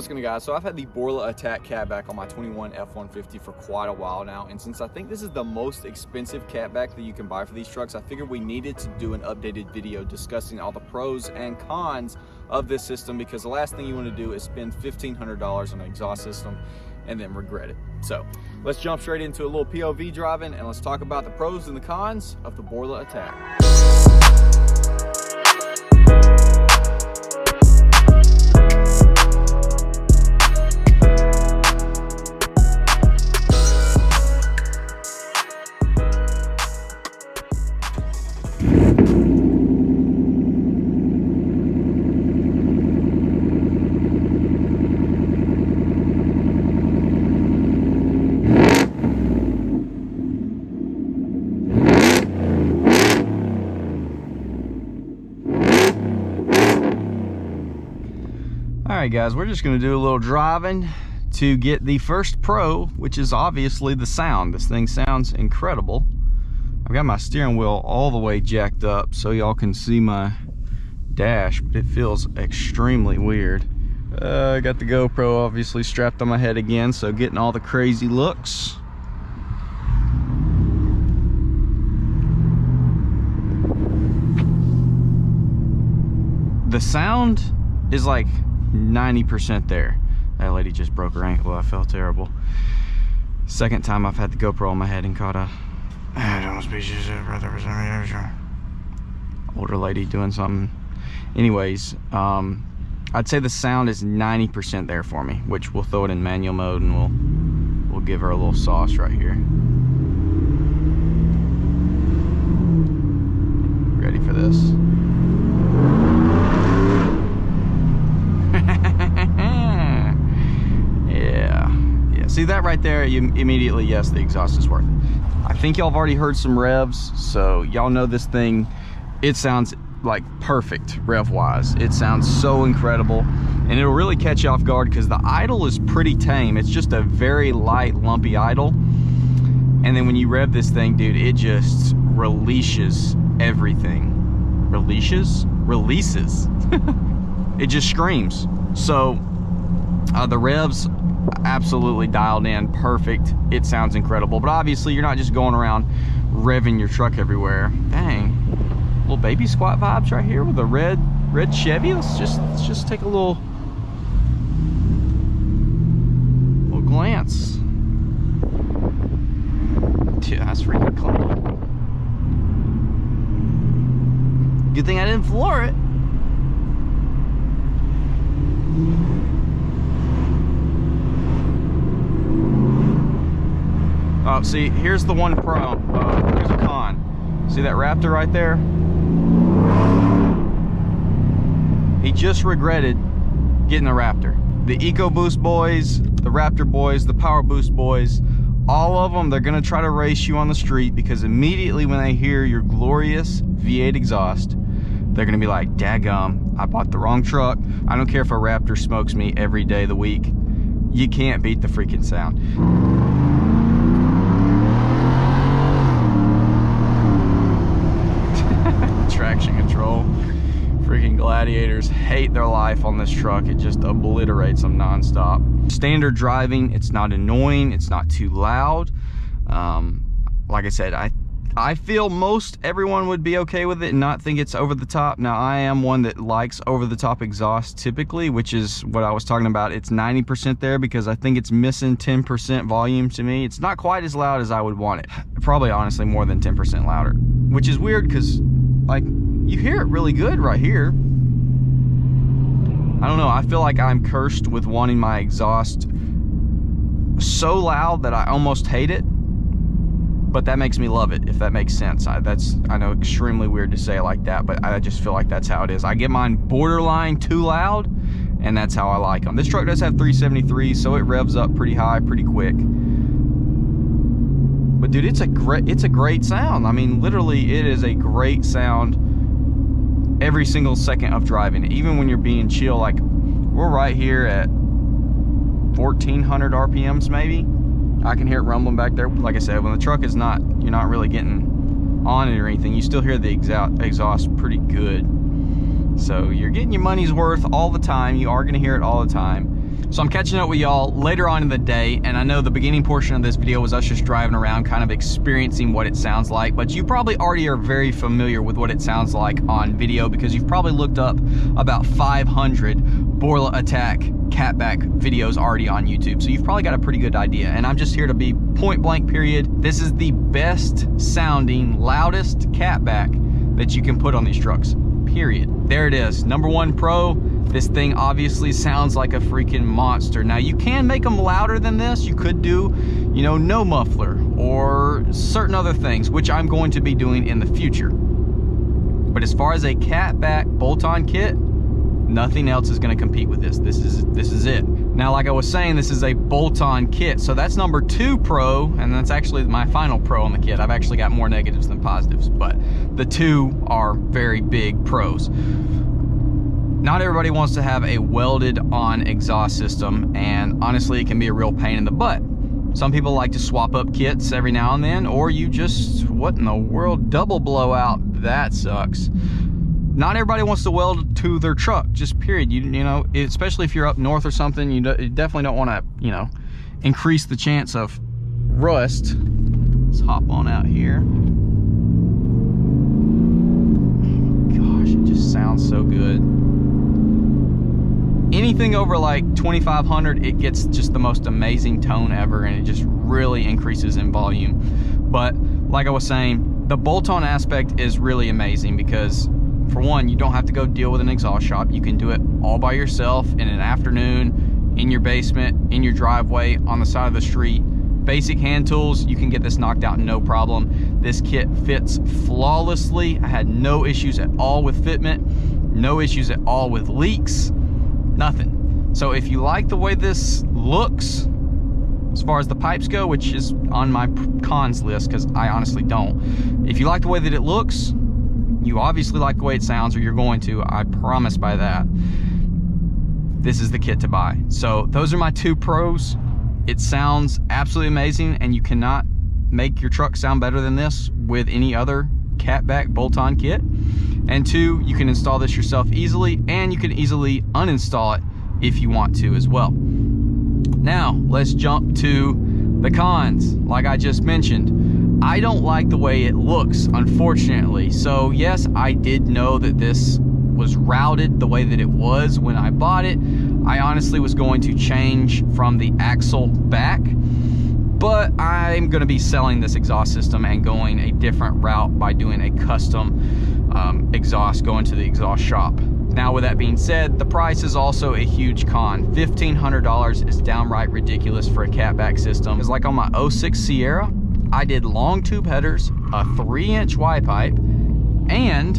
What's going on, guys? So I've had the Borla Atak catback on my 21 F-150 for quite a while now, and since I think this is the most expensive catback that you can buy for these trucks, I figured we needed to do an updated video discussing all the pros and cons of this system, because the last thing you want to do is spend $1,500 on an exhaust system and then regret it. So let's jump straight into a little POV driving, and let's talk about the pros and the cons of the Borla Atak. Alright guys, we're just going to do a little driving to get the first pro, which is obviously the sound. This thing sounds incredible. I've got my steering wheel all the way jacked up so y'all can see my dash, but it feels extremely weird. I got the GoPro obviously strapped on my head again, so getting all the crazy looks. The sound is like 90% there. That lady just broke her ankle. I felt terrible. Second time I've had the GoPro on my head and caught a older lady doing something. Anyways, I'd say the sound is 90% there for me, which we'll throw it in manual mode and we'll give her a little sauce right here. Ready for this? Yeah, see that right there, you immediately, yes, the exhaust is worth it. I think y'all have already heard some revs, so y'all know this thing, it sounds like perfect rev wise. It sounds so incredible, and it'll really catch you off guard because the idle is pretty tame. It's just a very light, lumpy idle, and then when you rev this thing, dude, it just releases everything. Releases it just screams. So the revs absolutely dialed in perfect. It sounds incredible, but obviously you're not just going around revving your truck everywhere. Dang, little baby squat vibes right here with a red Chevy. Let's just take a little glance. Yeah, that's freaking clean. Good thing I didn't floor it. See, here's the one pro, here's a con. See that Raptor right there? He just regretted getting the Raptor. The EcoBoost boys, the Raptor boys, the Power Boost boys, all of them, they're gonna try to race you on the street because immediately when they hear your glorious V8 exhaust, they're gonna be like, daggum, I bought the wrong truck. I don't care if a Raptor smokes me every day of the week. You can't beat the freaking sound. Traction control. Freaking gladiators hate their life on this truck. It just obliterates them non-stop. Standard driving, it's not annoying, it's not too loud. Like I said, I feel most everyone would be okay with it and not think it's over the top. Now, I am one that likes over the top exhaust typically, which is what I was talking about. It's 90% there because I think it's missing 10% volume to me. It's not quite as loud as I would want it. Probably honestly more than 10% louder, which is weird because like you hear it really good right here. I don't know, I feel like I'm cursed with wanting my exhaust so loud that I almost hate it. But that makes me love it, if that makes sense. I know, extremely weird to say it like that, but I just feel like that's how it is. I get mine borderline too loud, and that's how I like them. This truck does have 373, so it revs up pretty high, pretty quick. But dude, it's a great sound. I mean, literally, it is a great sound every single second of driving. Even when you're being chill, like we're right here at 1,400 RPMs maybe. I can hear it rumbling back there. Like I said, when the truck is not, you're not really getting on it or anything, you still hear the exhaust pretty good. So you're getting your money's worth all the time. You are going to hear it all the time. So I'm catching up with y'all later on in the day, and I know the beginning portion of this video was us just driving around kind of experiencing what it sounds like, but you probably already are very familiar with what it sounds like on video because you've probably looked up about 500 Borla Atak catback videos already on YouTube. So you've probably got a pretty good idea, and I'm just here to be point blank period. This is the best sounding, loudest catback that you can put on these trucks, period. There it is, #1 Pro. This thing obviously sounds like a freaking monster. Now you can make them louder than this. You could do, you know, no muffler or certain other things, which I'm going to be doing in the future. But as far as a catback bolt-on kit, nothing else is going to compete with this. This is it. Now, like I was saying, this is a bolt-on kit. So that's #2 Pro, and that's actually my final Pro on the kit. I've actually got more negatives than positives, but the two are very big pros. Not everybody wants to have a welded on exhaust system, and honestly, it can be a real pain in the butt. Some people like to swap up kits every now and then, or you just, what in the world, double blowout, that sucks. Not everybody wants to weld to their truck, just period. You know, especially if you're up north or something, you definitely don't want to, you know, increase the chance of rust. Let's hop on out here. Gosh, it just sounds so good. Anything over like 2500, it gets just the most amazing tone ever, and it just really increases in volume. But like I was saying, the bolt-on aspect is really amazing because, for one, you don't have to go deal with an exhaust shop. You can do it all by yourself in an afternoon, in your basement, in your driveway, on the side of the street. Basic hand tools, you can get this knocked out no problem. This kit fits flawlessly. I had no issues at all with fitment, no issues at all with leaks, nothing. So if you like the way this looks, as far as the pipes go, which is on my cons list because I honestly don't. If you like the way that it looks, you obviously like the way it sounds, or you're going to, I promise by that. This is the kit to buy. So those are my 2 pros. It sounds absolutely amazing, and you cannot make your truck sound better than this with any other catback bolt-on kit. And 2, you can install this yourself easily, and you can easily uninstall it if you want to as well. Now, let's jump to the cons. Like I just mentioned, I don't like the way it looks, unfortunately. So yes, I did know that this was routed the way that it was when I bought it. I honestly was going to change from the axle back, but I'm going to be selling this exhaust system and going a different route by doing a custom exhaust, going to the exhaust shop. Now, with that being said, the price is also a huge con. $1,500 is downright ridiculous for a catback system. It's like on my 06 Sierra, I did long tube headers, a 3-inch Y pipe, and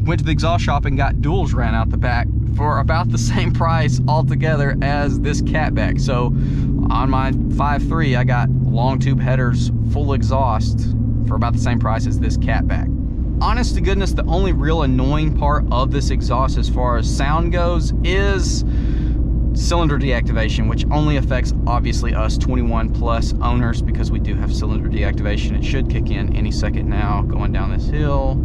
went to the exhaust shop and got duals ran out the back for about the same price altogether as this catback. So on my 5.3, I got long tube headers, full exhaust for about the same price as this catback. Honest to goodness, the only real annoying part of this exhaust as far as sound goes is cylinder deactivation, which only affects obviously us 21 plus owners because we do have cylinder deactivation. It should kick in any second now. Going down this hill,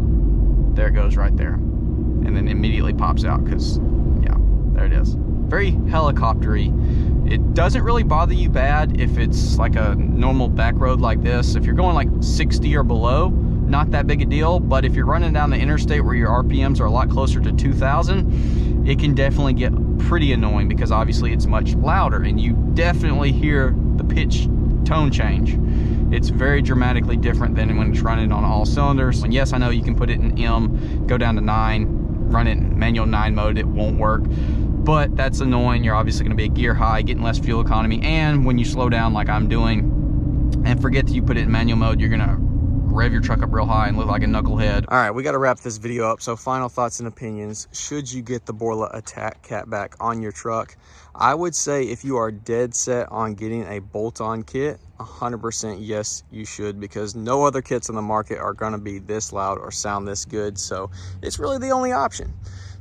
there it goes right there, and then immediately pops out because, yeah, there it is. Very helicoptery. It doesn't really bother you bad if it's like a normal back road like this. If you're going like 60 or below, not that big a deal. But if you're running down the interstate where your RPMs are a lot closer to 2,000, it can definitely get pretty annoying because obviously it's much louder, and you definitely hear the pitch tone change. It's very dramatically different than when it's running on all cylinders. And yes, I know you can put it in M, go down to 9, run it in manual 9 mode, it won't work. But that's annoying. You're obviously going to be a gear high, getting less fuel economy, and when you slow down like I'm doing and forget that you put it in manual mode, you're going to rev your truck up real high and look like a knucklehead. All right, we got to wrap this video up. So final thoughts and opinions. Should you get the Borla Atak catback on your truck? I would say if you are dead set on getting a bolt-on kit, 100% yes, you should, because no other kits on the market are going to be this loud or sound this good. So it's really the only option.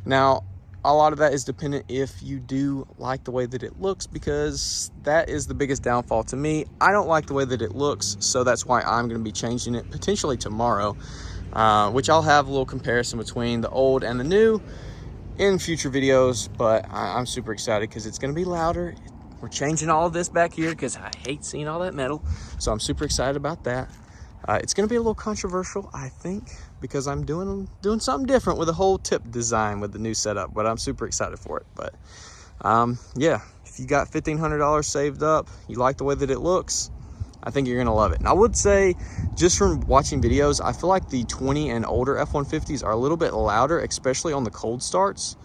Now, a lot of that is dependent if you do like the way that it looks, because that is the biggest downfall to me. I don't like the way that it looks, so that's why I'm going to be changing it potentially tomorrow, which I'll have a little comparison between the old and the new. in future videos, but I'm super excited because it's going to be louder. We're changing all of this back here because I hate seeing all that metal. So I'm super excited about that. It's going to be a little controversial, I think, because I'm doing something different with the whole tip design with the new setup, but I'm super excited for it. But yeah, if you got $1,500 saved up, you like the way that it looks, I think you're gonna love it. And I would say, just from watching videos, I feel like the 20 and older F-150s are a little bit louder, especially on the cold starts.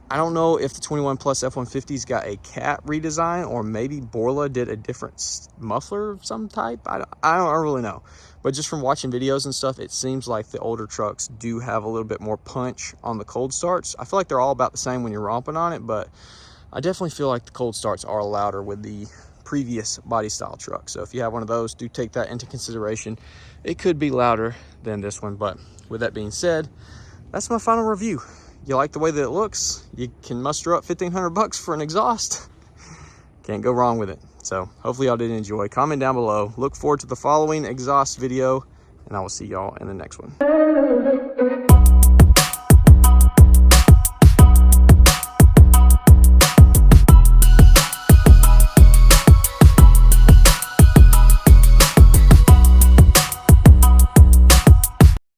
I don't know if the 21 plus F-150s got a cat redesign, or maybe Borla did a different muffler of some type. I don't really know. But just from watching videos and stuff, it seems like the older trucks do have a little bit more punch on the cold starts. I feel like they're all about the same when you're romping on it, but I definitely feel like the cold starts are louder with the previous body style truck. So if you have one of those, do take that into consideration. It could be louder than this one, but with that being said, that's my final review. You like the way that it looks? You can muster up 1,500 bucks for an exhaust. Can't go wrong with it. So hopefully y'all did enjoy. Comment down below. Look forward to the following exhaust video, and I will see y'all in the next one.